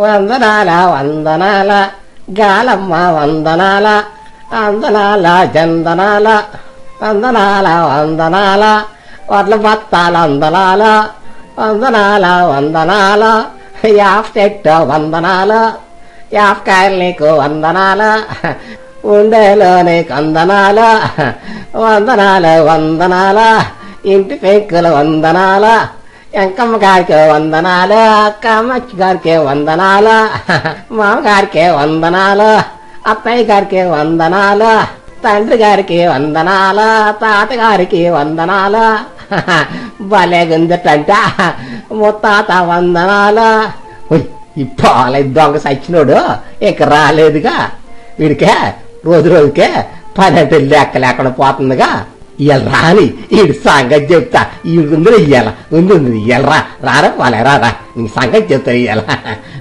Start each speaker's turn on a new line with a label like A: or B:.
A: వందనాల వందనాల గాలమ్మ వందనాల వందనాల చందనాల వందనాల వందనాల వడ్ల బత్తాల వందనాల వందనాల వందనాల యాప్ చెట్టు వందనాల యాపకాయలు నీకు వందనాల ఉండేలో నీకు వందనాల వందనాల వందనాల ఇంటి పెంకుల వందనాల ఎంకమ్మ గారికి వందనాలు అక్కమ్మచ్చి గారికి వందనాలు మామగారికి వందనాలు అత్తయ్య గారికి వందనాలు తండ్రి గారికి వందనాలు తాతగారికి వందనాలు భలేగుందటంట ముత్తాత వందనాలు ఈ పాల దొంగ సచ్చినోడు ఇక రాలేదుగా వీడికే రోజు రోజుకే పని అంటే లెక్క లేకుండా పోతుందిగా ఇవాళ రాని ఈడు సంగతి చెప్తా ఈడుందిరా ఇయ్యాల ఉంది ఇయ్యాల రారా వాళ్ళ రారా నీ సంగతి చెప్తా ఇయ్యాల